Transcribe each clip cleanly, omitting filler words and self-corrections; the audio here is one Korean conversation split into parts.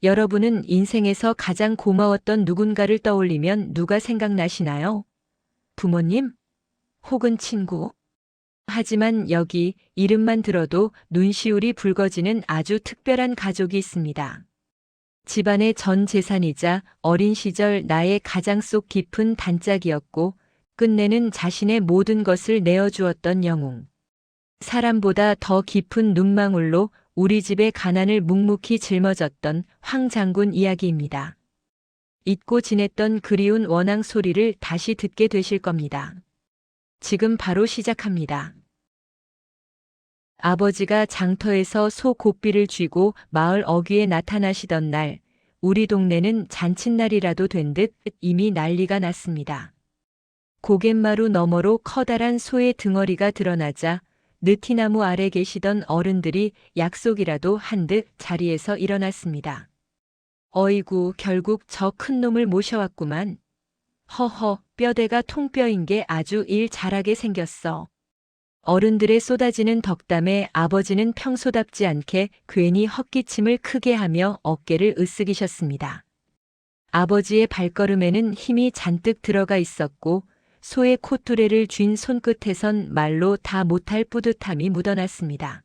여러분은 인생에서 가장 고마웠던 누군가를 떠올리면 누가 생각나시나요? 부모님? 혹은 친구? 하지만 여기 이름만 들어도 눈시울이 붉어지는 아주 특별한 가족이 있습니다. 집안의 전 재산이자 어린 시절 나의 가장 속 깊은 단짝이었고 끝내는 자신의 모든 것을 내어주었던 영웅. 사람보다 더 깊은 눈망울로 우리 집의 가난을 묵묵히 짊어졌던 황 장군 이야기입니다. 잊고 지냈던 그리운 원앙 소리를 다시 듣게 되실 겁니다. 지금 바로 시작합니다. 아버지가 장터에서 소 고삐를 쥐고 마을 어귀에 나타나시던 날, 우리 동네는 잔칫날이라도 된 듯 이미 난리가 났습니다. 고갯마루 너머로 커다란 소의 등어리가 드러나자 느티나무 아래 계시던 어른들이 약속이라도 한 듯 자리에서 일어났습니다. 어이구, 결국 저 큰 놈을 모셔왔구만. 허허, 뼈대가 통뼈인 게 아주 일 잘하게 생겼어. 어른들의 쏟아지는 덕담에 아버지는 평소답지 않게 괜히 헛기침을 크게 하며 어깨를 으쓱이셨습니다. 아버지의 발걸음에는 힘이 잔뜩 들어가 있었고 소의 콧두레를 쥔 손끝에선 말로 다 못할 뿌듯함이 묻어났습니다.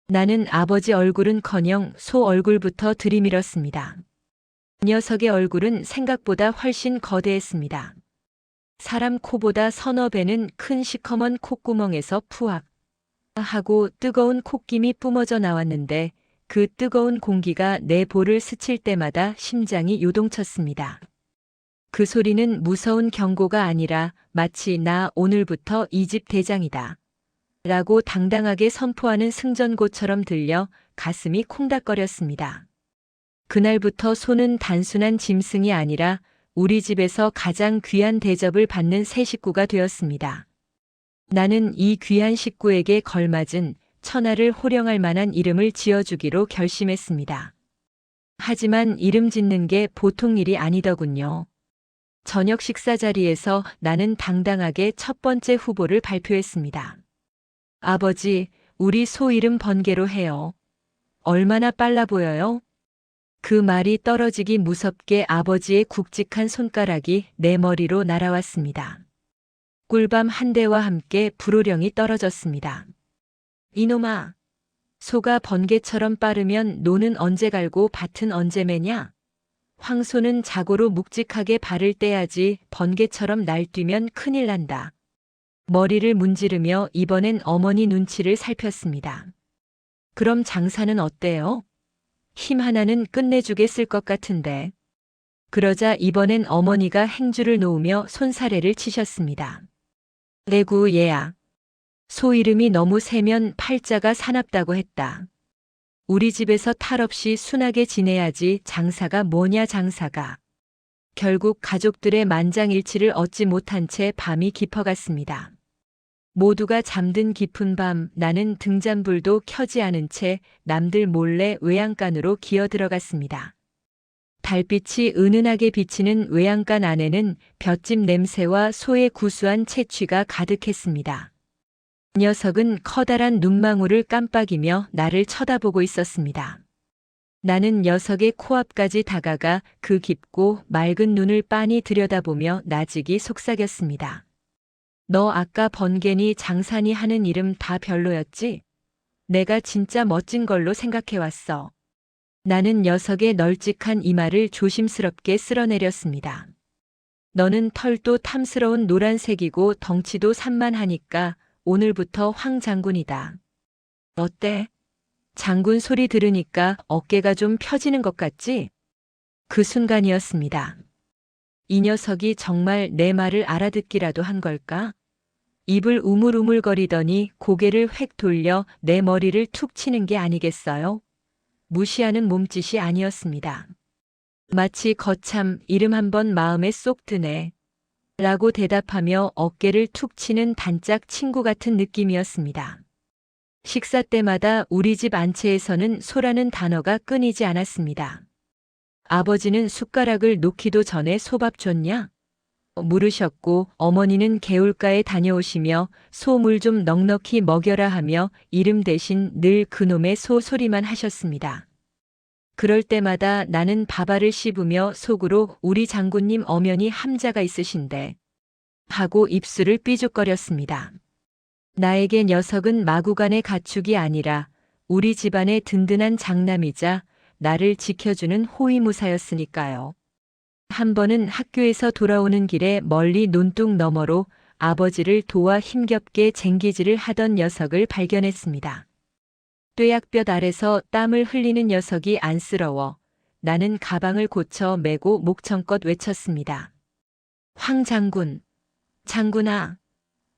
나는 아버지 얼굴은커녕 소 얼굴부터 들이밀었습니다. 녀석의 얼굴은 생각보다 훨씬 거대했습니다. 사람 코보다 서너 배는 큰 시커먼 콧구멍에서 푸악 하고 뜨거운 콧김이 뿜어져 나왔는데 그 뜨거운 공기가 내 볼을 스칠 때마다 심장이 요동쳤습니다. 그 소리는 무서운 경고가 아니라 마치 나 오늘부터 이 집 대장이다 라고 당당하게 선포하는 승전고처럼 들려 가슴이 콩닥거렸습니다. 그날부터 소는 단순한 짐승이 아니라 우리 집에서 가장 귀한 대접을 받는 새 식구가 되었습니다. 나는 이 귀한 식구에게 걸맞은 천하를 호령할 만한 이름을 지어주기로 결심했습니다. 하지만 이름 짓는 게 보통 일이 아니더군요. 저녁 식사 자리에서 나는 당당하게 첫 번째 후보를 발표했습니다. 아버지, 우리 소 이름 번개로 해요. 얼마나 빨라 보여요? 그 말이 떨어지기 무섭게 아버지의 굵직한 손가락이 내 머리로 날아왔습니다. 꿀밤 한 대와 함께 불호령이 떨어졌습니다. 이놈아, 소가 번개처럼 빠르면 노는 언제 갈고 밭은 언제 매냐? 황소는 자고로 묵직하게 발을 떼야지 번개처럼 날뛰면 큰일 난다. 머리를 문지르며 이번엔 어머니 눈치를 살폈습니다. 그럼 장사는 어때요? 힘 하나는 끝내주겠을 것 같은데. 그러자 이번엔 어머니가 행주를 놓으며 손사래를 치셨습니다. 에구 얘야. 소 이름이 너무 세면 팔자가 사납다고 했다. 우리 집에서 탈 없이 순하게 지내야지 장사가 뭐냐 장사가. 결국 가족들의 만장일치를 얻지 못한 채 밤이 깊어갔습니다. 모두가 잠든 깊은 밤 나는 등잔불도 켜지 않은 채 남들 몰래 외양간으로 기어 들어갔습니다. 달빛이 은은하게 비치는 외양간 안에는 볏짚 냄새와 소의 구수한 채취가 가득했습니다. 녀석은 커다란 눈망울을 깜빡이며 나를 쳐다보고 있었습니다. 나는 녀석의 코앞까지 다가가 그 깊고 맑은 눈을 빤히 들여다보며 나직이 속삭였습니다. 너 아까 번개니 장산이 하는 이름 다 별로였지? 내가 진짜 멋진 걸로 생각해왔어. 나는 녀석의 널찍한 이마를 조심스럽게 쓸어내렸습니다. 너는 털도 탐스러운 노란색이고 덩치도 산만하니까 오늘부터 황 장군이다. 어때? 장군 소리 들으니까 어깨가 좀 펴지는 것 같지? 그 순간이었습니다. 이 녀석이 정말 내 말을 알아듣기라도 한 걸까? 입을 우물우물거리더니 고개를 획 돌려 내 머리를 툭 치는 게 아니겠어요? 무시하는 몸짓이 아니었습니다. 마치 거참 이름 한번 마음에 쏙 드네 라고 대답하며 어깨를 툭 치는 단짝 친구 같은 느낌이었습니다. 식사 때마다 우리 집 안채에서는 소라는 단어가 끊이지 않았습니다. 아버지는 숟가락을 놓기도 전에 소밥 줬냐? 물으셨고 어머니는 개울가에 다녀오시며 소물 좀 넉넉히 먹여라 하며 이름 대신 늘 그놈의 소 소리만 하셨습니다. 그럴 때마다 나는 밥알을 씹으며 속으로 우리 장군님 엄연히 함자가 있으신데 하고 입술을 삐죽거렸습니다. 나에게 녀석은 마구간의 가축이 아니라 우리 집안의 든든한 장남이자 나를 지켜주는 호위무사였으니까요. 한 번은 학교에서 돌아오는 길에 멀리 논둑 너머로 아버지를 도와 힘겹게 쟁기질을 하던 녀석을 발견했습니다. 뙤약볕 아래서 땀을 흘리는 녀석이 안쓰러워 나는 가방을 고쳐 메고 목청껏 외쳤습니다. 황 장군, 장군아,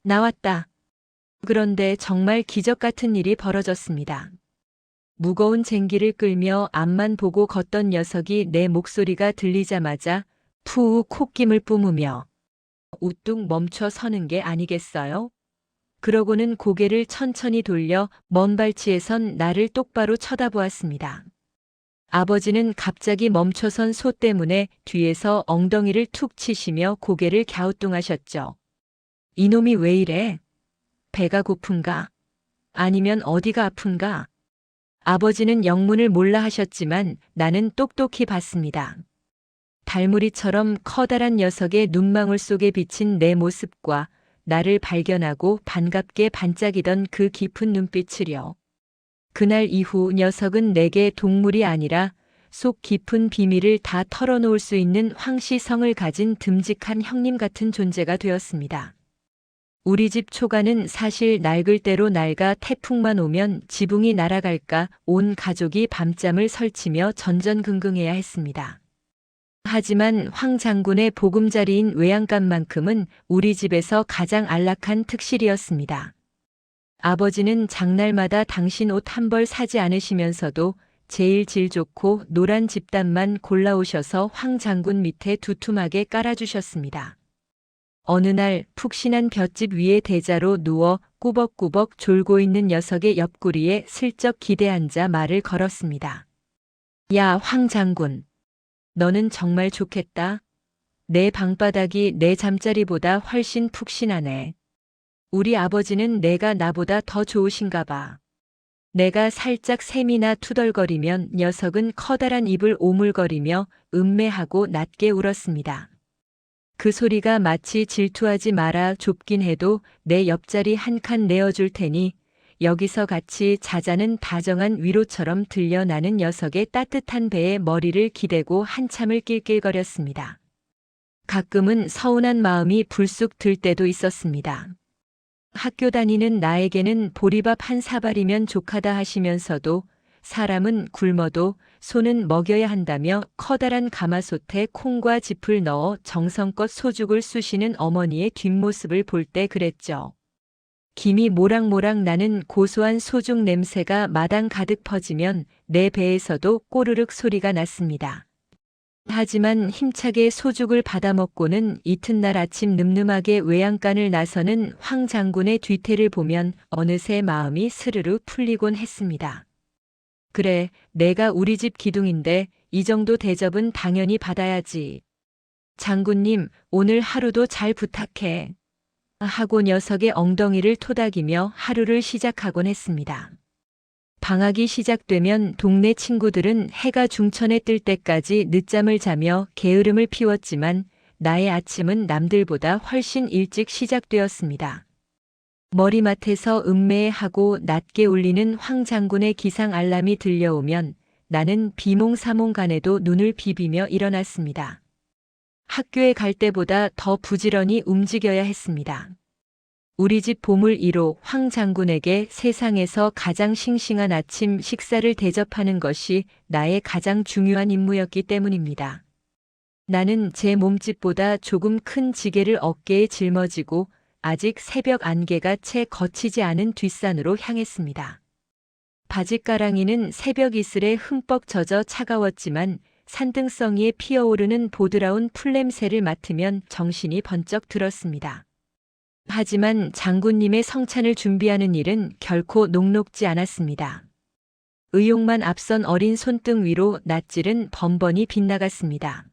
나왔다. 그런데 정말 기적 같은 일이 벌어졌습니다. 무거운 쟁기를 끌며 앞만 보고 걷던 녀석이 내 목소리가 들리자마자 푸우 콧김을 뿜으며 우뚝 멈춰 서는 게 아니겠어요? 그러고는 고개를 천천히 돌려 먼 발치에선 나를 똑바로 쳐다보았습니다. 아버지는 갑자기 멈춰선 소 때문에 뒤에서 엉덩이를 툭 치시며 고개를 갸우뚱하셨죠. 이놈이 왜 이래? 배가 고픈가? 아니면 어디가 아픈가? 아버지는 영문을 몰라 하셨지만 나는 똑똑히 봤습니다. 달무리처럼 커다란 녀석의 눈망울 속에 비친 내 모습과 나를 발견하고 반갑게 반짝이던 그 깊은 눈빛을요. 그날 이후 녀석은 내게 동물이 아니라 속 깊은 비밀을 다 털어놓을 수 있는 황시성을 가진 듬직한 형님 같은 존재가 되었습니다. 우리 집 초가는 사실 낡을 대로 낡아 태풍만 오면 지붕이 날아갈까 온 가족이 밤잠을 설치며 전전긍긍해야 했습니다. 하지만 황 장군의 보금자리인 외양간만큼은 우리 집에서 가장 안락한 특실이었습니다. 아버지는 장날마다 당신 옷 한 벌 사지 않으시면서도 제일 질 좋고 노란 집단만 골라오셔서 황 장군 밑에 두툼하게 깔아주셨습니다. 어느 날 푹신한 볏짚 위에 대자로 누워 꾸벅꾸벅 졸고 있는 녀석의 옆구리에 슬쩍 기대앉아 말을 걸었습니다. 야, 황 장군. 너는 정말 좋겠다. 내 방바닥이 내 잠자리보다 훨씬 푹신하네. 우리 아버지는 내가 나보다 더 좋으신가 봐. 내가 살짝 셈이나 투덜거리면 녀석은 커다란 입을 오물거리며 음매하고 낮게 울었습니다. 그 소리가 마치 질투하지 마라 좁긴 해도 내 옆자리 한 칸 내어줄 테니 여기서 같이 자자는 다정한 위로처럼 들려나는 녀석의 따뜻한 배에 머리를 기대고 한참을 낄낄거렸습니다. 가끔은 서운한 마음이 불쑥 들 때도 있었습니다. 학교 다니는 나에게는 보리밥 한 사발이면 족하다 하시면서도 사람은 굶어도 소는 먹여야 한다며 커다란 가마솥에 콩과 짚을 넣어 정성껏 소죽을 쑤시는 어머니의 뒷모습을 볼 때 그랬죠. 김이 모락모락 나는 고소한 소죽 냄새가 마당 가득 퍼지면 내 배에서도 꼬르륵 소리가 났습니다. 하지만 힘차게 소죽을 받아먹고는 이튿날 아침 늠름하게 외양간을 나서는 황 장군의 뒤태를 보면 어느새 마음이 스르르 풀리곤 했습니다. 그래, 내가 우리 집 기둥인데 이 정도 대접은 당연히 받아야지. 장군님, 오늘 하루도 잘 부탁해. 하고 녀석의 엉덩이를 토닥이며 하루를 시작하곤 했습니다. 방학이 시작되면 동네 친구들은 해가 중천에 뜰 때까지 늦잠을 자며 게으름을 피웠지만 나의 아침은 남들보다 훨씬 일찍 시작되었습니다. 머리맡에서 음매하고 낮게 울리는 황 장군의 기상 알람이 들려오면 나는 비몽사몽간에도 눈을 비비며 일어났습니다. 학교에 갈 때보다 더 부지런히 움직여야 했습니다. 우리 집 보물 1호 황 장군에게 세상에서 가장 싱싱한 아침 식사를 대접하는 것이 나의 가장 중요한 임무였기 때문입니다. 나는 제 몸집보다 조금 큰 지게를 어깨에 짊어지고 아직 새벽 안개가 채 걷히지 않은 뒷산으로 향했습니다. 바짓가랑이는 새벽 이슬에 흠뻑 젖어 차가웠지만 산등성이에 피어오르는 보드라운 풀냄새를 맡으면 정신이 번쩍 들었습니다. 하지만 장군님의 성찬을 준비하는 일은 결코 녹록지 않았습니다. 의욕만 앞선 어린 손등 위로 낫질은 번번이 빗나갔습니다.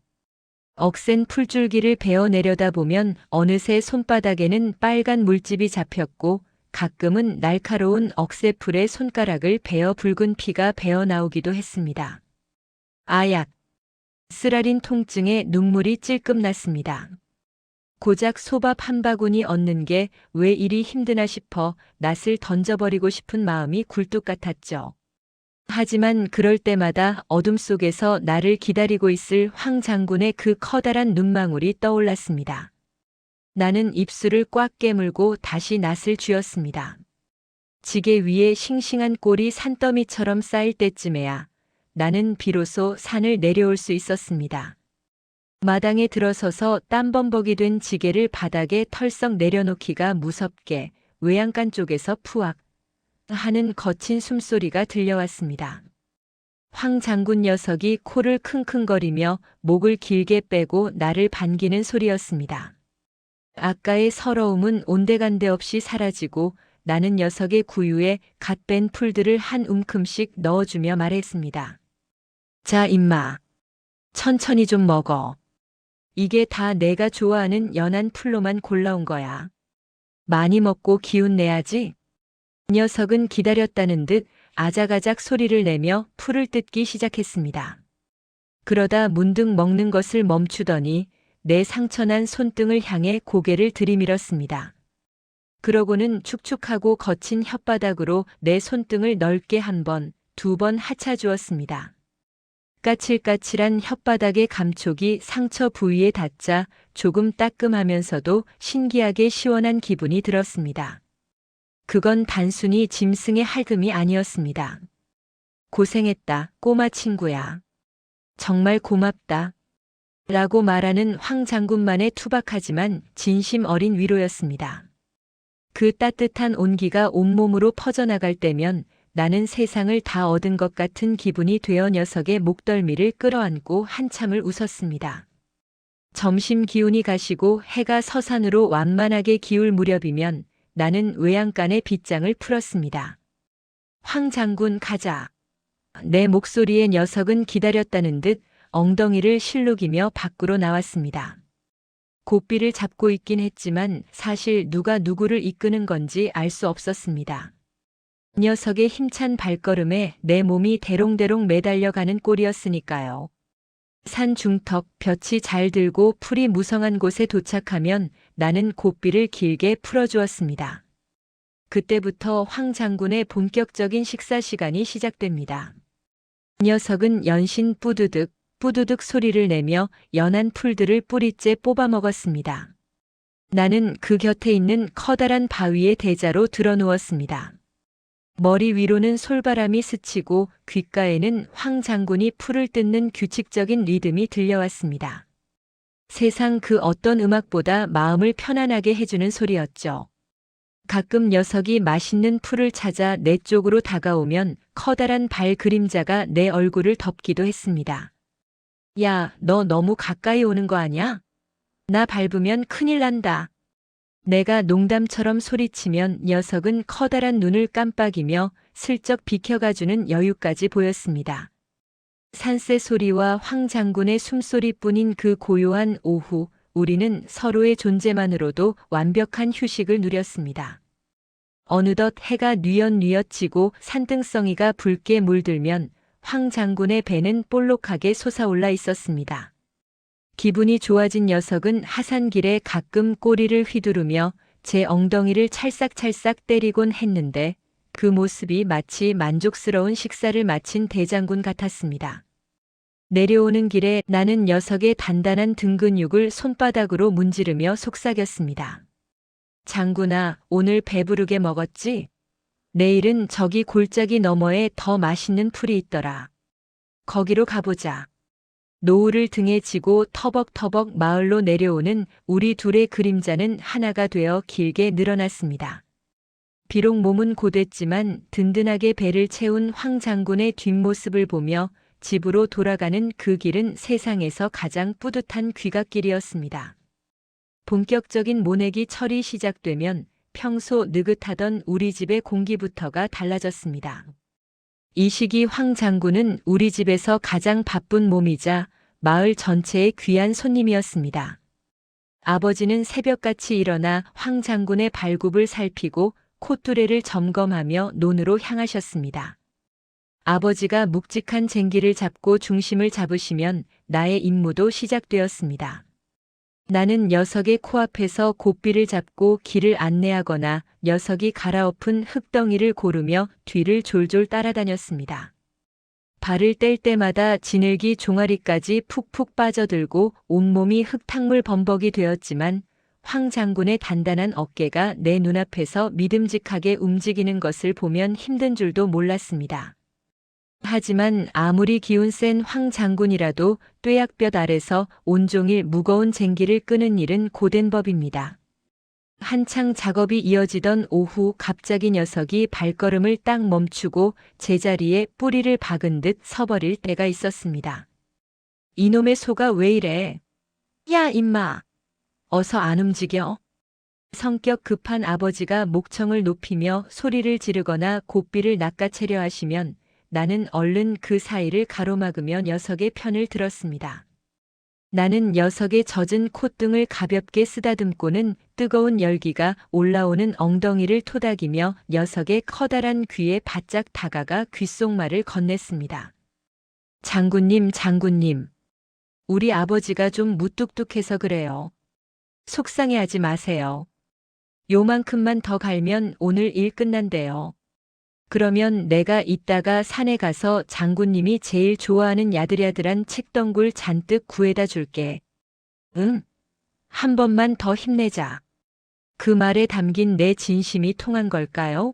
억센 풀줄기를 베어 내려다보면 어느새 손바닥에는 빨간 물집이 잡혔고 가끔은 날카로운 억새풀의 손가락을 베어 붉은 피가 배어 나오기도 했습니다. 아약. 쓰라린 통증에 눈물이 찔끔 났습니다. 고작 소밥 한 바구니 얻는 게 왜 이리 힘드나 싶어 낫을 던져버리고 싶은 마음이 굴뚝 같았죠. 하지만 그럴 때마다 어둠 속에서 나를 기다리고 있을 황 장군의 그 커다란 눈망울이 떠올랐습니다. 나는 입술을 꽉 깨물고 다시 낫을 쥐었습니다. 지게 위에 싱싱한 꼴이 산더미처럼 쌓일 때쯤에야 나는 비로소 산을 내려올 수 있었습니다. 마당에 들어서서 땀범벅이 된 지게를 바닥에 털썩 내려놓기가 무섭게 외양간 쪽에서 푸악 하는 거친 숨소리가 들려왔습니다. 황 장군 녀석이 코를 킁킁거리며 목을 길게 빼고 나를 반기는 소리였습니다. 아까의 서러움은 온데간데 없이 사라지고 나는 녀석의 구유에 갓 뺀 풀들을 한 움큼씩 넣어주며 말했습니다. 자, 임마. 천천히 좀 먹어. 이게 다 내가 좋아하는 연한 풀로만 골라온 거야. 많이 먹고 기운 내야지. 녀석은 기다렸다는 듯 아작아작 소리를 내며 풀을 뜯기 시작했습니다. 그러다 문득 먹는 것을 멈추더니 내 상처난 손등을 향해 고개를 들이밀었습니다. 그러고는 축축하고 거친 혓바닥으로 내 손등을 넓게 한 번, 두 번 하차주었습니다. 까칠까칠한 혓바닥의 감촉이 상처 부위에 닿자 조금 따끔하면서도 신기하게 시원한 기분이 들었습니다. 그건 단순히 짐승의 할금이 아니었습니다. 고생했다, 꼬마 친구야. 정말 고맙다. 라고 말하는 황 장군만의 투박하지만 진심 어린 위로였습니다. 그 따뜻한 온기가 온몸으로 퍼져나갈 때면 나는 세상을 다 얻은 것 같은 기분이 되어 녀석의 목덜미를 끌어안고 한참을 웃었습니다. 점심 기운이 가시고 해가 서산으로 완만하게 기울 무렵이면 나는 외양간의 빗장을 풀었습니다. 황 장군 가자. 내 목소리에 녀석은 기다렸다는 듯 엉덩이를 실룩이며 밖으로 나왔습니다. 고삐를 잡고 있긴 했지만 사실 누가 누구를 이끄는 건지 알 수 없었습니다. 녀석의 힘찬 발걸음에 내 몸이 대롱대롱 매달려가는 꼴이었으니까요. 산 중턱 볕이 잘 들고 풀이 무성한 곳에 도착하면 나는 고삐를 길게 풀어주었습니다. 그때부터 황 장군의 본격적인 식사 시간이 시작됩니다. 녀석은 연신 뿌두득 뿌두득 소리를 내며 연한 풀들을 뿌리째 뽑아 먹었습니다. 나는 그 곁에 있는 커다란 바위의 대자로 드러누웠습니다. 머리 위로는 솔바람이 스치고 귓가에는 황 장군이 풀을 뜯는 규칙적인 리듬이 들려왔습니다. 세상 그 어떤 음악보다 마음을 편안하게 해주는 소리였죠. 가끔 녀석이 맛있는 풀을 찾아 내 쪽으로 다가오면 커다란 발 그림자가 내 얼굴을 덮기도 했습니다. 야, 너 너무 가까이 오는 거 아니야? 나 밟으면 큰일 난다. 내가 농담처럼 소리치면 녀석은 커다란 눈을 깜빡이며 슬쩍 비켜가주는 여유까지 보였습니다. 산새 소리와 황 장군의 숨소리뿐인 그 고요한 오후, 우리는 서로의 존재만으로도 완벽한 휴식을 누렸습니다. 어느덧 해가 뉘엿뉘엿 지고 산등성이가 붉게 물들면 황 장군의 배는 볼록하게 솟아올라 있었습니다. 기분이 좋아진 녀석은 하산길에 가끔 꼬리를 휘두르며 제 엉덩이를 찰싹찰싹 때리곤 했는데 그 모습이 마치 만족스러운 식사를 마친 대장군 같았습니다. 내려오는 길에 나는 녀석의 단단한 등 근육을 손바닥으로 문지르며 속삭였습니다. 장군아, 오늘 배부르게 먹었지? 내일은 저기 골짜기 너머에 더 맛있는 풀이 있더라. 거기로 가보자. 노을을 등에 지고 터벅터벅 마을로 내려오는 우리 둘의 그림자는 하나가 되어 길게 늘어났습니다. 비록 몸은 고됐지만 든든하게 배를 채운 황 장군의 뒷모습을 보며 집으로 돌아가는 그 길은 세상에서 가장 뿌듯한 귀갓길이었습니다. 본격적인 모내기 철이 시작되면 평소 느긋하던 우리 집의 공기부터가 달라졌습니다. 이 시기 황 장군은 우리 집에서 가장 바쁜 몸이자 마을 전체의 귀한 손님이었습니다. 아버지는 새벽같이 일어나 황 장군의 발굽을 살피고 콧두레를 점검하며 논으로 향하셨습니다. 아버지가 묵직한 쟁기를 잡고 중심을 잡으시면 나의 임무도 시작되었습니다. 나는 녀석의 코앞에서 고삐를 잡고 길을 안내하거나 녀석이 갈아엎은 흙덩이를 고르며 뒤를 졸졸 따라다녔습니다. 발을 뗄 때마다 지늘기 종아리까지 푹푹 빠져들고 온몸이 흙탕물 범벅이 되었지만 황 장군의 단단한 어깨가 내 눈앞에서 믿음직하게 움직이는 것을 보면 힘든 줄도 몰랐습니다. 하지만 아무리 기운 센 황 장군이라도 뙤약볕 아래서 온종일 무거운 쟁기를 끄는 일은 고된 법입니다. 한창 작업이 이어지던 오후 갑자기 녀석이 발걸음을 딱 멈추고 제자리에 뿌리를 박은 듯 서버릴 때가 있었습니다. 이놈의 소가 왜 이래? 야, 임마! 어서 안 움직여? 성격 급한 아버지가 목청을 높이며 소리를 지르거나 고삐를 낚아채려 하시면 나는 얼른 그 사이를 가로막으며 녀석의 편을 들었습니다. 나는 녀석의 젖은 콧등을 가볍게 쓰다듬고는 뜨거운 열기가 올라오는 엉덩이를 토닥이며 녀석의 커다란 귀에 바짝 다가가 귓속말을 건넸습니다. 장군님, 장군님. 우리 아버지가 좀 무뚝뚝해서 그래요. 속상해하지 마세요. 요만큼만 더 갈면 오늘 일 끝난대요. 그러면 내가 이따가 산에 가서 장군님이 제일 좋아하는 야들야들한 책덩굴 잔뜩 구해다 줄게. 응? 한 번만 더 힘내자. 그 말에 담긴 내 진심이 통한 걸까요?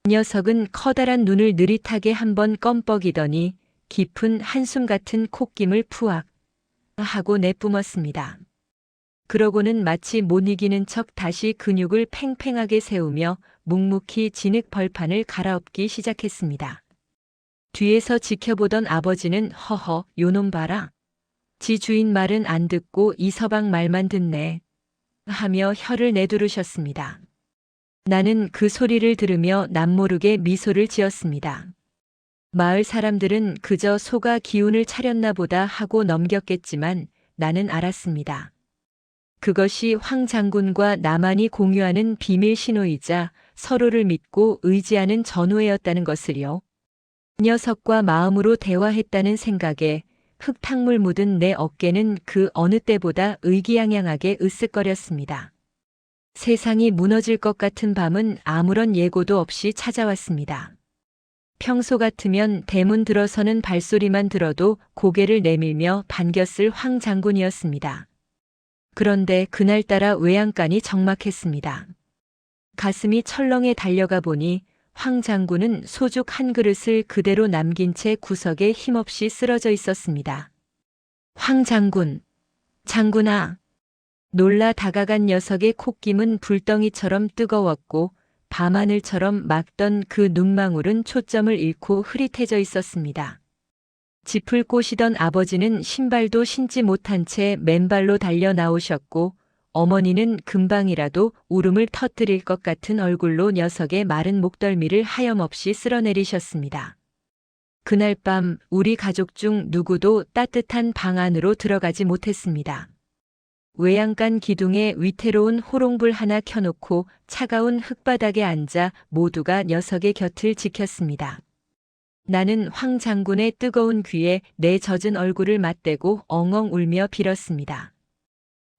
녀석은 커다란 눈을 느릿하게 한번 껌뻑이더니 깊은 한숨 같은 콧김을 푸악 하고 내뿜었습니다. 그러고는 마치 못 이기는 척 다시 근육을 팽팽하게 세우며 묵묵히 진흙 벌판을 갈아엎기 시작했습니다. 뒤에서 지켜보던 아버지는 허허, 요놈 봐라. 지 주인 말은 안 듣고 이 서방 말만 듣네. 하며 혀를 내두르셨습니다. 나는 그 소리를 들으며 남모르게 미소를 지었습니다. 마을 사람들은 그저 소가 기운을 차렸나 보다 하고 넘겼겠지만 나는 알았습니다. 그것이 황 장군과 나만이 공유하는 비밀 신호이자 서로를 믿고 의지하는 전우회였다는 것을요. 녀석과 마음으로 대화했다는 생각에 흙탕물 묻은 내 어깨는 그 어느 때보다 의기양양하게 으쓱거렸습니다. 세상이 무너질 것 같은 밤은 아무런 예고도 없이 찾아왔습니다. 평소 같으면 대문 들어서는 발소리만 들어도 고개를 내밀며 반겼을 황 장군이었습니다. 그런데 그날따라 외양간이 적막했습니다. 가슴이 철렁해 달려가 보니 황 장군은 소죽 한 그릇을 그대로 남긴 채 구석에 힘없이 쓰러져 있었습니다. 황 장군, 장군아. 놀라 다가간 녀석의 콧김은 불덩이처럼 뜨거웠고 밤하늘처럼 막던 그 눈망울은 초점을 잃고 흐릿해져 있었습니다. 짚을 꼬시던 아버지는 신발도 신지 못한 채 맨발로 달려 나오셨고 어머니는 금방이라도 울음을 터뜨릴 것 같은 얼굴로 녀석의 마른 목덜미를 하염없이 쓸어내리셨습니다. 그날 밤 우리 가족 중 누구도 따뜻한 방 안으로 들어가지 못했습니다. 외양간 기둥에 위태로운 호롱불 하나 켜놓고 차가운 흙바닥에 앉아 모두가 녀석의 곁을 지켰습니다. 나는 황 장군의 뜨거운 귀에 내 젖은 얼굴을 맞대고 엉엉 울며 빌었습니다.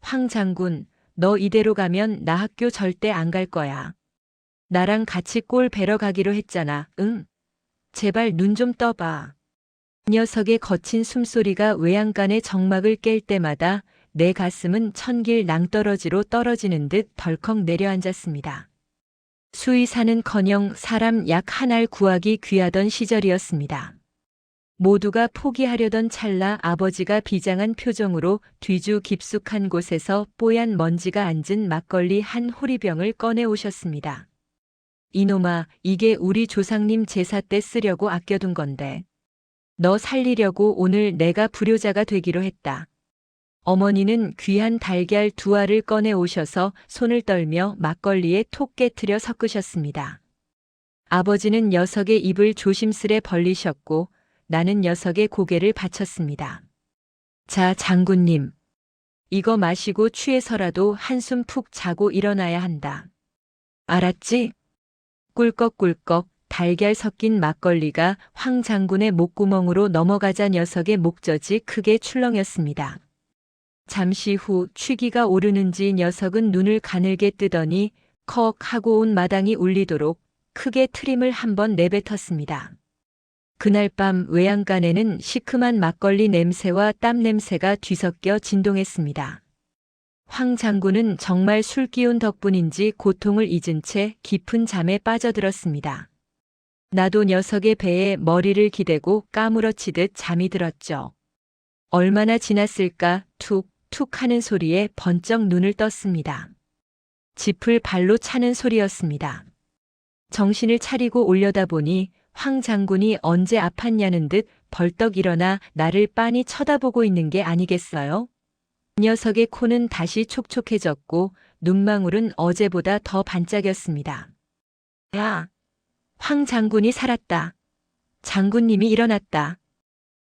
황 장군, 너 이대로 가면 나 학교 절대 안 갈 거야. 나랑 같이 꼴 베러 가기로 했잖아, 응? 제발 눈 좀 떠봐. 녀석의 거친 숨소리가 외양간의 정막을 깰 때마다 내 가슴은 천길 낭떠러지로 떨어지는 듯 덜컥 내려앉았습니다. 수의사는커녕 사람 약 한 알 구하기 귀하던 시절이었습니다. 모두가 포기하려던 찰나 아버지가 비장한 표정으로 뒤주 깊숙한 곳에서 뽀얀 먼지가 앉은 막걸리 한 호리병을 꺼내 오셨습니다. 이놈아, 이게 우리 조상님 제사 때 쓰려고 아껴둔 건데. 너 살리려고 오늘 내가 불효자가 되기로 했다. 어머니는 귀한 달걀 2알을 꺼내 오셔서 손을 떨며 막걸리에 톡 깨트려 섞으셨습니다. 아버지는 녀석의 입을 조심스레 벌리셨고 나는 녀석의 고개를 받쳤습니다. 자, 장군님. 이거 마시고 취해서라도 한숨 푹 자고 일어나야 한다. 알았지? 꿀꺽꿀꺽 달걀 섞인 막걸리가 황 장군의 목구멍으로 넘어가자 녀석의 목젖이 크게 출렁였습니다. 잠시 후 취기가 오르는지 녀석은 눈을 가늘게 뜨더니 컥 하고 온 마당이 울리도록 크게 트림을 한번 내뱉었습니다. 그날 밤 외양간에는 시큼한 막걸리 냄새와 땀 냄새가 뒤섞여 진동했습니다. 황 장군은 정말 술 기운 덕분인지 고통을 잊은 채 깊은 잠에 빠져들었습니다. 나도 녀석의 배에 머리를 기대고 까무러치듯 잠이 들었죠. 얼마나 지났을까 툭 툭 하는 소리에 번쩍 눈을 떴습니다. 짚을 발로 차는 소리였습니다. 정신을 차리고 올려다보니 황 장군이 언제 아팠냐는 듯 벌떡 일어나 나를 빤히 쳐다보고 있는 게 아니겠어요? 녀석의 코는 다시 촉촉해졌고 눈망울은 어제보다 더 반짝였습니다. 야! 황 장군이 살았다. 장군님이 일어났다.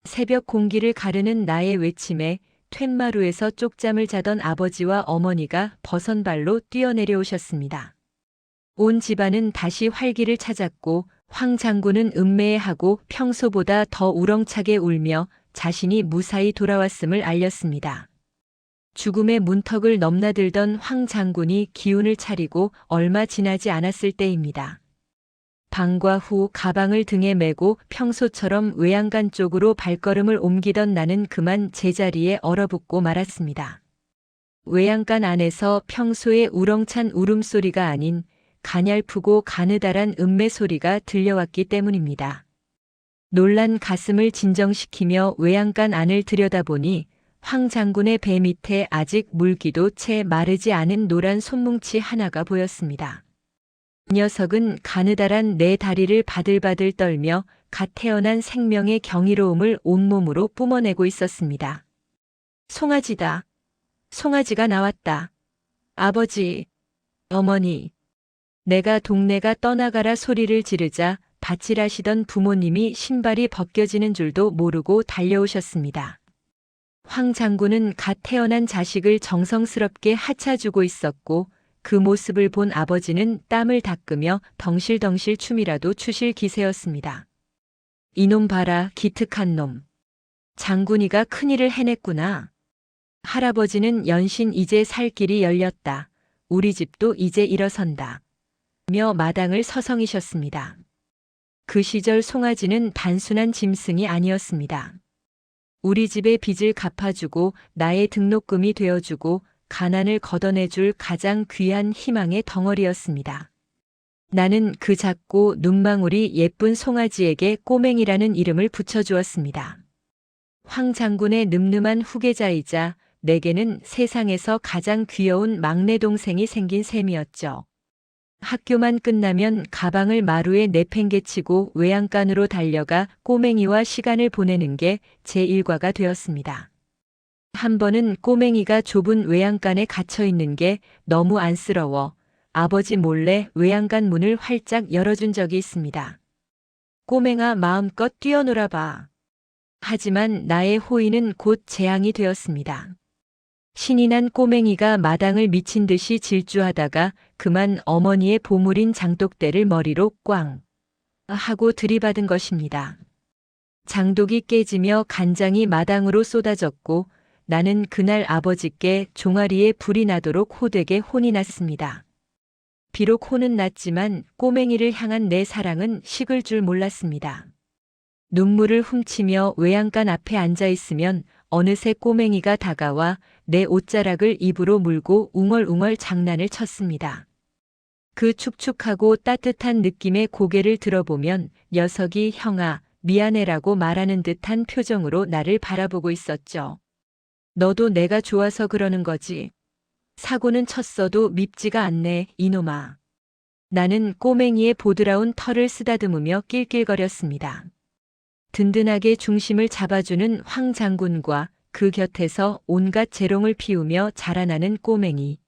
새벽 공기를 가르는 나의 외침에 툇마루에서 쪽잠을 자던 아버지와 어머니가 버선발로 뛰어내려오셨습니다. 온 집안은 다시 활기를 찾았고 황 장군은 음매하고 평소보다 더 우렁차게 울며 자신이 무사히 돌아왔음을 알렸습니다. 죽음의 문턱을 넘나들던 황 장군이 기운을 차리고 얼마 지나지 않았을 때입니다. 방과 후 가방을 등에 메고 평소처럼 외양간 쪽으로 발걸음을 옮기던 나는 그만 제자리에 얼어붙고 말았습니다. 외양간 안에서 평소의 우렁찬 울음소리가 아닌 가냘프고 가느다란 음매 소리가 들려왔기 때문입니다. 놀란 가슴을 진정시키며 외양간 안을 들여다보니 황 장군의 배 밑에 아직 물기도 채 마르지 않은 노란 손뭉치 하나가 보였습니다. 녀석은 가느다란 내 다리를 바들바들 떨며 갓 태어난 생명의 경이로움을 온몸으로 뿜어내고 있었습니다. 송아지다. 송아지가 나왔다. 아버지, 어머니. 내가 동네가 떠나가라 소리를 지르자 밭일하시던 부모님이 신발이 벗겨지는 줄도 모르고 달려오셨습니다. 황 장군은 갓 태어난 자식을 정성스럽게 하차주고 있었고 그 모습을 본 아버지는 땀을 닦으며 덩실덩실 춤이라도 추실 기세였습니다. 이놈 봐라, 기특한 놈. 장군이가 큰일을 해냈구나. 할아버지는 연신 이제 살 길이 열렸다. 우리 집도 이제 일어선다. 며 마당을 서성이셨습니다. 그 시절 송아지는 단순한 짐승이 아니었습니다. 우리 집의 빚을 갚아주고 나의 등록금이 되어주고 가난을 걷어내줄 가장 귀한 희망의 덩어리였습니다. 나는 그 작고 눈망울이 예쁜 송아지에게 꼬맹이라는 이름을 붙여주었습니다. 황 장군의 늠름한 후계자이자 내게는 세상에서 가장 귀여운 막내 동생이 생긴 셈이었죠. 학교만 끝나면 가방을 마루에 내팽개치고 외양간으로 달려가 꼬맹이와 시간을 보내는 게 제 일과가 되었습니다. 한 번은 꼬맹이가 좁은 외양간에 갇혀 있는 게 너무 안쓰러워 아버지 몰래 외양간 문을 활짝 열어준 적이 있습니다. 꼬맹아 마음껏 뛰어놀아봐. 하지만 나의 호의는 곧 재앙이 되었습니다. 신이 난 꼬맹이가 마당을 미친 듯이 질주하다가 그만 어머니의 보물인 장독대를 머리로 꽝 하고 들이받은 것입니다. 장독이 깨지며 간장이 마당으로 쏟아졌고 나는 그날 아버지께 종아리에 불이 나도록 호되게 혼이 났습니다. 비록 혼은 났지만 꼬맹이를 향한 내 사랑은 식을 줄 몰랐습니다. 눈물을 훔치며 외양간 앞에 앉아 있으면 어느새 꼬맹이가 다가와 내 옷자락을 입으로 물고 웅얼웅얼 장난을 쳤습니다. 그 축축하고 따뜻한 느낌의 고개를 들어보면 녀석이 형아, 미안해라고 말하는 듯한 표정으로 나를 바라보고 있었죠. 너도 내가 좋아서 그러는 거지. 사고는 쳤어도 밉지가 않네, 이놈아. 나는 꼬맹이의 보드라운 털을 쓰다듬으며 낄낄거렸습니다. 든든하게 중심을 잡아주는 황 장군과 그 곁에서 온갖 재롱을 피우며 자라나는 꼬맹이.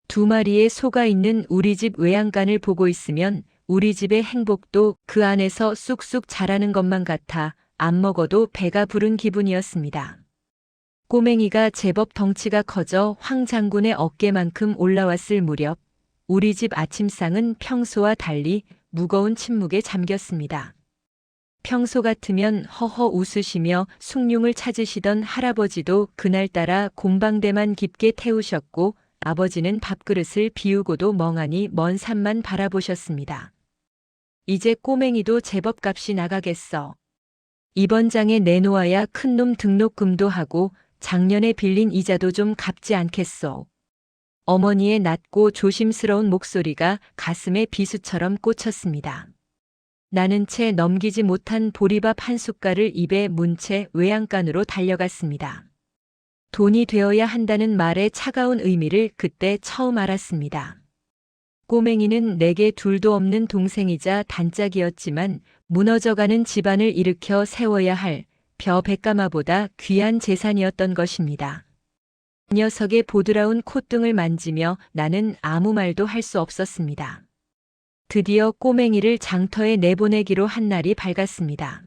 두 마리의 소가 있는 우리 집 외양간을 보고 있으면 우리 집의 행복도 그 안에서 쑥쑥 자라는 것만 같아 안 먹어도 배가 부른 기분이었습니다. 꼬맹이가 제법 덩치가 커져 황 장군의 어깨만큼 올라왔을 무렵 우리 집 아침상은 평소와 달리 무거운 침묵에 잠겼습니다. 평소 같으면 허허 웃으시며 숭늉을 찾으시던 할아버지도 그날따라 곰방대만 깊게 태우셨고 아버지는 밥그릇을 비우고도 멍하니 먼 산만 바라보셨습니다. 이제 꼬맹이도 제법 값이 나가겠어. 이번 장에 내놓아야 큰놈 등록금도 하고 작년에 빌린 이자도 좀 갚지 않겠소. 어머니의 낮고 조심스러운 목소리가 가슴에 비수처럼 꽂혔습니다. 나는 채 넘기지 못한 보리밥 한 숟갈을 입에 문 채 외양간으로 달려갔습니다. 돈이 되어야 한다는 말의 차가운 의미를 그때 처음 알았습니다. 꼬맹이는 내게 둘도 없는 동생이자 단짝이었지만 무너져가는 집안을 일으켜 세워야 할 벼 백가마보다 귀한 재산이었던 것입니다. 녀석의 보드라운 콧등을 만지며 나는 아무 말도 할 수 없었습니다. 드디어 꼬맹이를 장터에 내보내기로 한 날이 밝았습니다.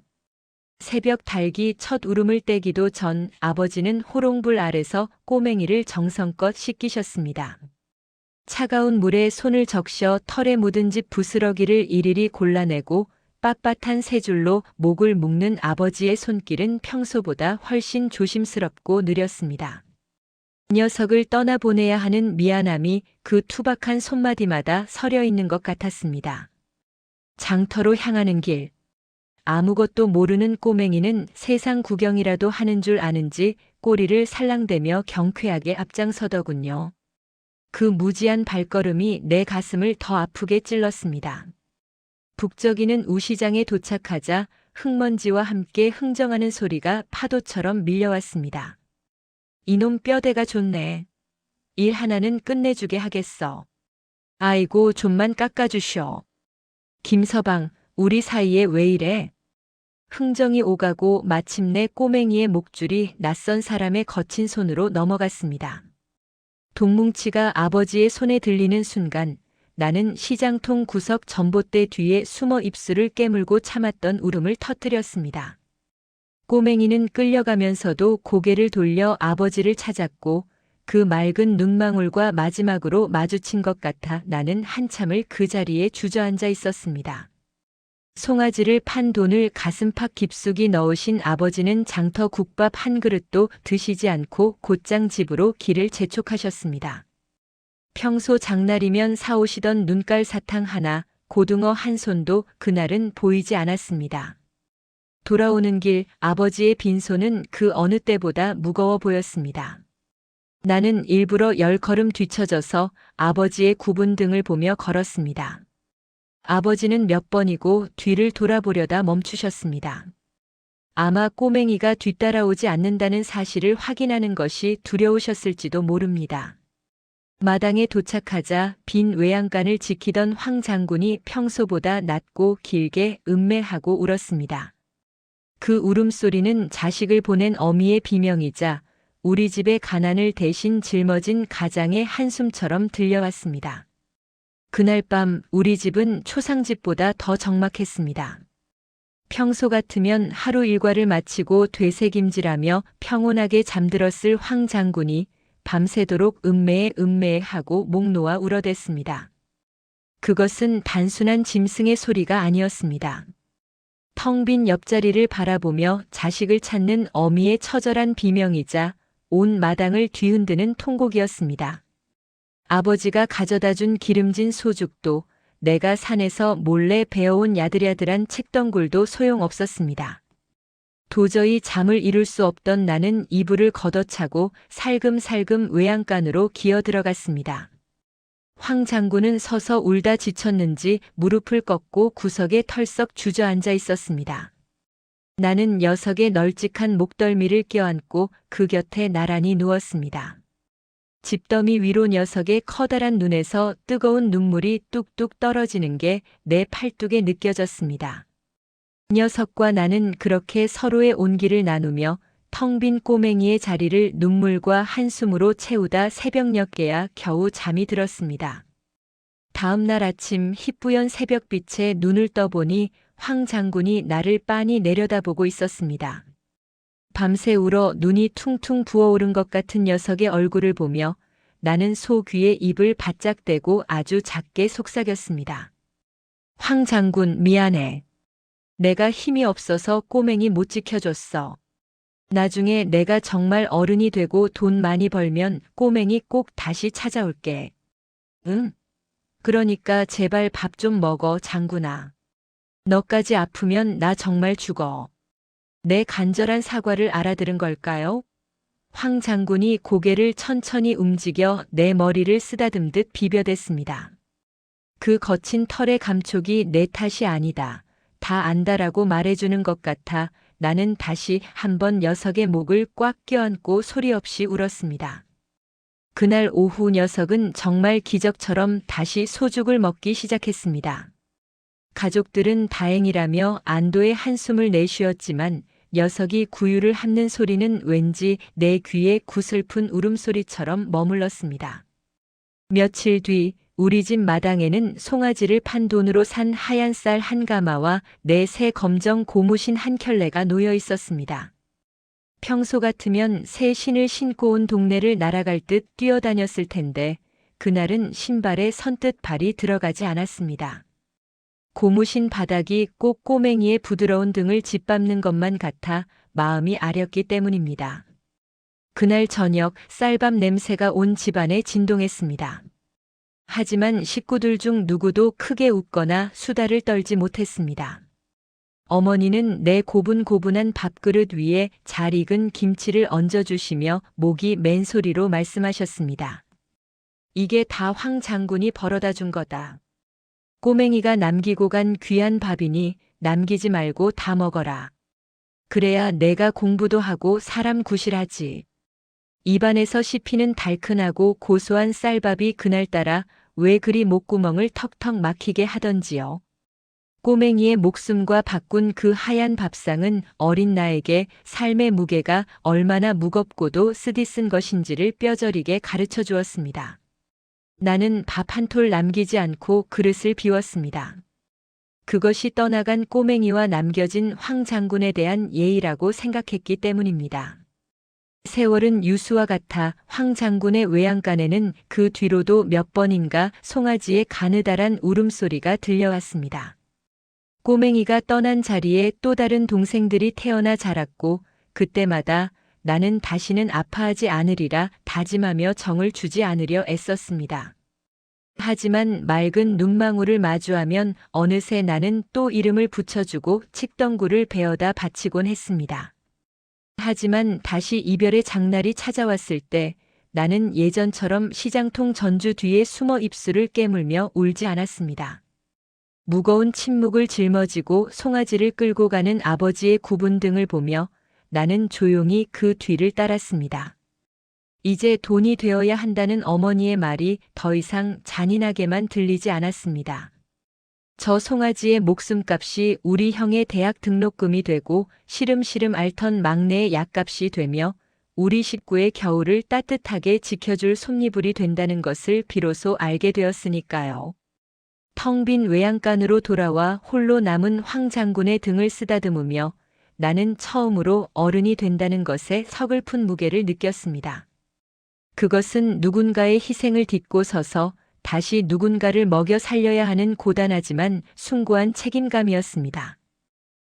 새벽 닭이 첫 울음을 떼기도 전 아버지는 호롱불 아래서 꼬맹이를 정성껏 씻기셨습니다. 차가운 물에 손을 적셔 털에 묻은 집 부스러기를 일일이 골라내고 빳빳한 세 줄로 목을 묶는 아버지의 손길은 평소보다 훨씬 조심스럽고 느렸습니다. 녀석을 떠나보내야 하는 미안함이 그 투박한 손마디마다 서려 있는 것 같았습니다. 장터로 향하는 길. 아무것도 모르는 꼬맹이는 세상 구경이라도 하는 줄 아는지 꼬리를 살랑대며 경쾌하게 앞장서더군요. 그 무지한 발걸음이 내 가슴을 더 아프게 찔렀습니다. 북적이는 우시장에 도착하자 흙먼지와 함께 흥정하는 소리가 파도처럼 밀려왔습니다. 이놈 뼈대가 좋네. 일 하나는 끝내주게 하겠어. 아이고 좀만 깎아주쇼. 김서방, 우리 사이에 왜 이래? 흥정이 오가고 마침내 꼬맹이의 목줄이 낯선 사람의 거친 손으로 넘어갔습니다. 동뭉치가 아버지의 손에 들리는 순간 나는 시장통 구석 전봇대 뒤에 숨어 입술을 깨물고 참았던 울음을 터뜨렸습니다. 꼬맹이는 끌려가면서도 고개를 돌려 아버지를 찾았고 그 맑은 눈망울과 마지막으로 마주친 것 같아 나는 한참을 그 자리에 주저앉아 있었습니다. 송아지를 판 돈을 가슴팍 깊숙이 넣으신 아버지는 장터 국밥 한 그릇도 드시지 않고 곧장 집으로 길을 재촉하셨습니다. 평소 장날이면 사오시던 눈깔 사탕 하나, 고등어 한 손도 그날은 보이지 않았습니다. 돌아오는 길 아버지의 빈손은 그 어느 때보다 무거워 보였습니다. 나는 일부러 10걸음 뒤처져서 아버지의 굽은 등을 보며 걸었습니다. 아버지는 몇 번이고 뒤를 돌아보려다 멈추셨습니다. 아마 꼬맹이가 뒤따라오지 않는다는 사실을 확인하는 것이 두려우셨을지도 모릅니다. 마당에 도착하자 빈 외양간을 지키던 황 장군이 평소보다 낮고 길게 음매하고 울었습니다. 그 울음소리는 자식을 보낸 어미의 비명이자 우리 집의 가난을 대신 짊어진 가장의 한숨처럼 들려왔습니다. 그날 밤 우리 집은 초상집보다 더 적막했습니다. 평소 같으면 하루 일과를 마치고 되새김질하며 평온하게 잠들었을 황 장군이 밤새도록 음매에 하고 목 놓아 울어댔습니다. 그것은 단순한 짐승의 소리가 아니었습니다. 텅 빈 옆자리를 바라보며 자식을 찾는 어미의 처절한 비명이자 온 마당을 뒤흔드는 통곡이었습니다. 아버지가 가져다준 기름진 소죽도 내가 산에서 몰래 베어온 야들야들한 책덩굴도 소용없었습니다. 도저히 잠을 이룰 수 없던 나는 이불을 걷어차고 살금살금 외양간으로 기어들어갔습니다. 황 장군은 서서 울다 지쳤는지 무릎을 꺾고 구석에 털썩 주저앉아 있었습니다. 나는 녀석의 널찍한 목덜미를 껴안고 그 곁에 나란히 누웠습니다. 집더미 위로 녀석의 커다란 눈에서 뜨거운 눈물이 뚝뚝 떨어지는 게 내 팔뚝에 느껴졌습니다. 녀석과 나는 그렇게 서로의 온기를 나누며 텅 빈 꼬맹이의 자리를 눈물과 한숨으로 채우다 새벽녘에야 겨우 잠이 들었습니다. 다음 날 아침 희뿌연 새벽빛에 눈을 떠보니 황 장군이 나를 빤히 내려다보고 있었습니다. 밤새 울어 눈이 퉁퉁 부어오른 것 같은 녀석의 얼굴을 보며 나는 소 귀에 입을 바짝 대고 아주 작게 속삭였습니다. 황 장군 미안해. 내가 힘이 없어서 꼬맹이 못 지켜줬어. 나중에 내가 정말 어른이 되고 돈 많이 벌면 꼬맹이 꼭 다시 찾아올게. 응? 그러니까 제발 밥 좀 먹어, 장군아. 너까지 아프면 나 정말 죽어. 내 간절한 사과를 알아들은 걸까요? 황 장군이 고개를 천천히 움직여 내 머리를 쓰다듬듯 비벼댔습니다. 그 거친 털의 감촉이 내 탓이 아니다. 다 안다라고 말해주는 것 같아 나는 다시 한번 녀석의 목을 꽉 껴안고 소리 없이 울었습니다. 그날 오후 녀석은 정말 기적처럼 다시 소죽을 먹기 시작했습니다. 가족들은 다행이라며 안도의 한숨을 내쉬었지만 녀석이 구유를 핥는 소리는 왠지 내 귀에 구슬픈 울음소리처럼 머물렀습니다. 며칠 뒤 우리 집 마당에는 송아지를 판 돈으로 산 하얀 쌀 한 가마와 내 새 검정 고무신 한 켤레가 놓여 있었습니다. 평소 같으면 새 신을 신고 온 동네를 날아갈 듯 뛰어다녔을 텐데 그날은 신발에 선뜻 발이 들어가지 않았습니다. 고무신 바닥이 꼭 꼬맹이의 부드러운 등을 짓밟는 것만 같아 마음이 아렸기 때문입니다. 그날 저녁 쌀밥 냄새가 온 집안에 진동했습니다. 하지만 식구들 중 누구도 크게 웃거나 수다를 떨지 못했습니다. 어머니는 내 고분고분한 밥그릇 위에 잘 익은 김치를 얹어주시며 목이 맨 소리로 말씀하셨습니다. 이게 다 황 장군이 벌어다 준 거다. 꼬맹이가 남기고 간 귀한 밥이니 남기지 말고 다 먹어라. 그래야 내가 공부도 하고 사람 구실하지. 입안에서 씹히는 달큰하고 고소한 쌀밥이 그날따라 왜 그리 목구멍을 턱턱 막히게 하던지요. 꼬맹이의 목숨과 바꾼 그 하얀 밥상은 어린 나에게 삶의 무게가 얼마나 무겁고도 쓰디쓴 것인지를 뼈저리게 가르쳐 주었습니다. 나는 밥 한 톨 남기지 않고 그릇을 비웠습니다. 그것이 떠나간 꼬맹이와 남겨진 황 장군에 대한 예의라고 생각했기 때문입니다. 세월은 유수와 같아 황 장군의 외양간에는 그 뒤로도 몇 번인가 송아지의 가느다란 울음소리가 들려왔습니다. 꼬맹이가 떠난 자리에 또 다른 동생들이 태어나 자랐고 그때마다 나는 다시는 아파하지 않으리라 다짐하며 정을 주지 않으려 애썼습니다. 하지만 맑은 눈망울을 마주하면 어느새 나는 또 이름을 붙여주고 칡덩굴을 베어다 바치곤 했습니다. 하지만 다시 이별의 장날이 찾아왔을 때 나는 예전처럼 시장통 전주 뒤에 숨어 입술을 깨물며 울지 않았습니다. 무거운 침묵을 짊어지고 송아지를 끌고 가는 아버지의 구분 등을 보며 나는 조용히 그 뒤를 따랐습니다. 이제 돈이 되어야 한다는 어머니의 말이 더 이상 잔인하게만 들리지 않았습니다. 저 송아지의 목숨값이 우리 형의 대학 등록금이 되고 시름시름 앓던 막내의 약값이 되며 우리 식구의 겨울을 따뜻하게 지켜줄 솜니불이 된다는 것을 비로소 알게 되었으니까요. 텅 빈 외양간으로 돌아와 홀로 남은 황 장군의 등을 쓰다듬으며 나는 처음으로 어른이 된다는 것에 서글픈 무게를 느꼈습니다. 그것은 누군가의 희생을 딛고 서서 다시 누군가를 먹여 살려야 하는 고단하지만 숭고한 책임감이었습니다.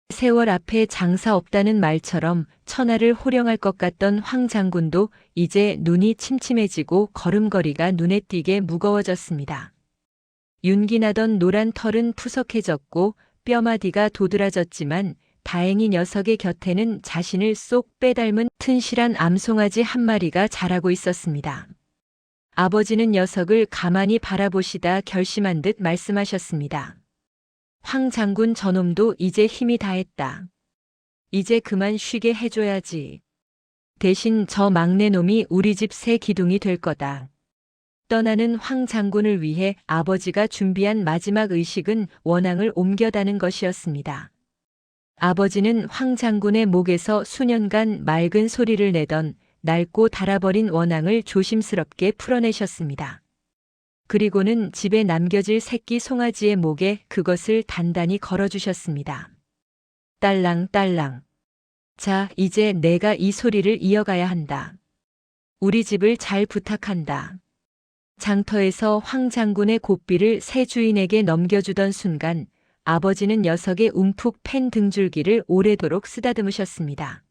세월 앞에 장사 없다는 말처럼 천하를 호령할 것 같던 황 장군도 이제 눈이 침침해지고 걸음걸이가 눈에 띄게 무거워졌습니다. 윤기나던 노란 털은 푸석해졌고 뼈마디가 도드라졌지만 다행히 녀석의 곁에는 자신을 쏙 빼닮은 튼실한 암송아지 한 마리가 자라고 있었습니다. 아버지는 녀석을 가만히 바라보시다 결심한 듯 말씀하셨습니다. 황 장군 저놈도 이제 힘이 다했다. 이제 그만 쉬게 해줘야지. 대신 저 막내놈이 우리 집 새 기둥이 될 거다. 떠나는 황 장군을 위해 아버지가 준비한 마지막 의식은 원앙을 옮겨다는 것이었습니다. 아버지는 황 장군의 목에서 수년간 맑은 소리를 내던 낡고 닳아버린 원앙을 조심스럽게 풀어내셨습니다. 그리고는 집에 남겨질 새끼 송아지의 목에 그것을 단단히 걸어주셨습니다. 딸랑딸랑. 자, 이제 내가 이 소리를 이어가야 한다. 우리 집을 잘 부탁한다. 장터에서 황 장군의 고삐를 새 주인에게 넘겨주던 순간 아버지는 녀석의 움푹 팬 등줄기를 오래도록 쓰다듬으셨습니다.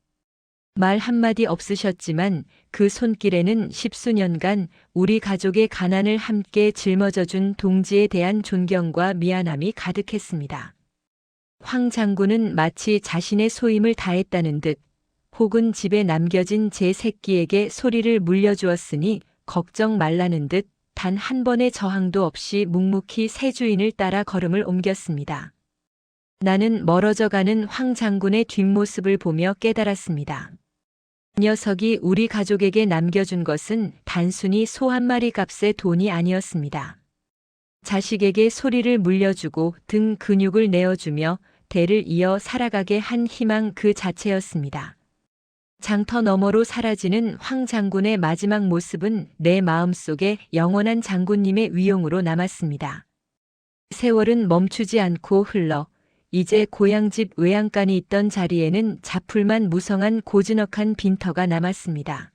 말 한마디 없으셨지만 그 손길에는 십수년간 우리 가족의 가난을 함께 짊어져준 동지에 대한 존경과 미안함이 가득했습니다. 황 장군은 마치 자신의 소임을 다했다는 듯 혹은 집에 남겨진 제 새끼에게 소리를 물려주었으니 걱정 말라는 듯 단 한 번의 저항도 없이 묵묵히 새 주인을 따라 걸음을 옮겼습니다. 나는 멀어져가는 황 장군의 뒷모습을 보며 깨달았습니다. 녀석이 우리 가족에게 남겨준 것은 단순히 소 한 마리 값의 돈이 아니었습니다. 자식에게 소리를 물려주고 등 근육을 내어주며 대를 이어 살아가게 한 희망 그 자체였습니다. 장터 너머로 사라지는 황 장군의 마지막 모습은 내 마음속에 영원한 장군님의 위용으로 남았습니다. 세월은 멈추지 않고 흘러 이제 고향집 외양간이 있던 자리에는 자풀만 무성한 고즈넉한 빈터가 남았습니다.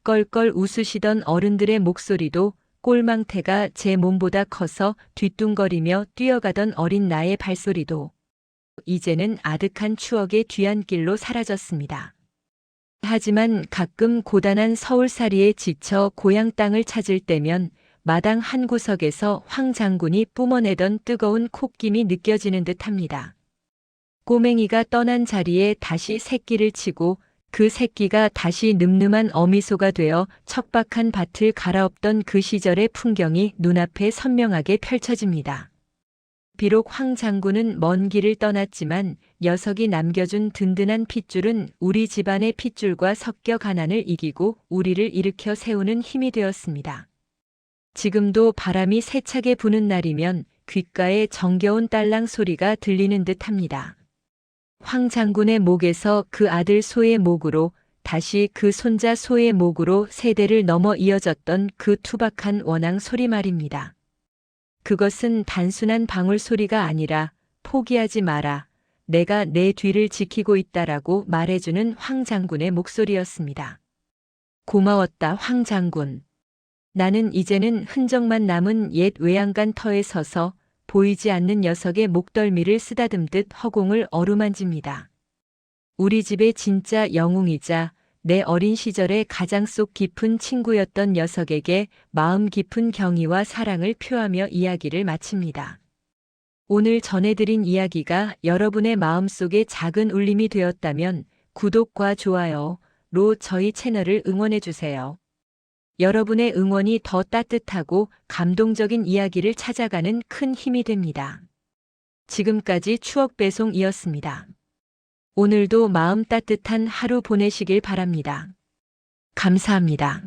껄껄 웃으시던 어른들의 목소리도 꼴망태가 제 몸보다 커서 뒤뚱거리며 뛰어가던 어린 나의 발소리도 이제는 아득한 추억의 뒤안길로 사라졌습니다. 하지만 가끔 고단한 서울살이에 지쳐 고향 땅을 찾을 때면 마당 한 구석에서 황 장군이 뿜어내던 뜨거운 콧김이 느껴지는 듯합니다. 꼬맹이가 떠난 자리에 다시 새끼를 치고 그 새끼가 다시 늠름한 어미소가 되어 척박한 밭을 갈아엎던 그 시절의 풍경이 눈앞에 선명하게 펼쳐집니다. 비록 황 장군은 먼 길을 떠났지만 녀석이 남겨준 든든한 핏줄은 우리 집안의 핏줄과 섞여 가난을 이기고 우리를 일으켜 세우는 힘이 되었습니다. 지금도 바람이 세차게 부는 날이면 귓가에 정겨운 딸랑 소리가 들리는 듯합니다. 황 장군의 목에서 그 아들 소의 목으로 다시 그 손자 소의 목으로 세대를 넘어 이어졌던 그 투박한 원앙 소리 말입니다. 그것은 단순한 방울 소리가 아니라 포기하지 마라. 내가 내 뒤를 지키고 있다라고 말해주는 황 장군의 목소리였습니다. 고마웠다, 황 장군. 나는 이제는 흔적만 남은 옛 외양간 터에 서서 보이지 않는 녀석의 목덜미를 쓰다듬듯 허공을 어루만집니다. 우리 집의 진짜 영웅이자 내 어린 시절의 가장 속 깊은 친구였던 녀석에게 마음 깊은 경의와 사랑을 표하며 이야기를 마칩니다. 오늘 전해드린 이야기가 여러분의 마음속에 작은 울림이 되었다면 구독과 좋아요로 저희 채널을 응원해주세요. 여러분의 응원이 더 따뜻하고 감동적인 이야기를 찾아가는 큰 힘이 됩니다. 지금까지 추억배송이었습니다. 오늘도 마음 따뜻한 하루 보내시길 바랍니다. 감사합니다.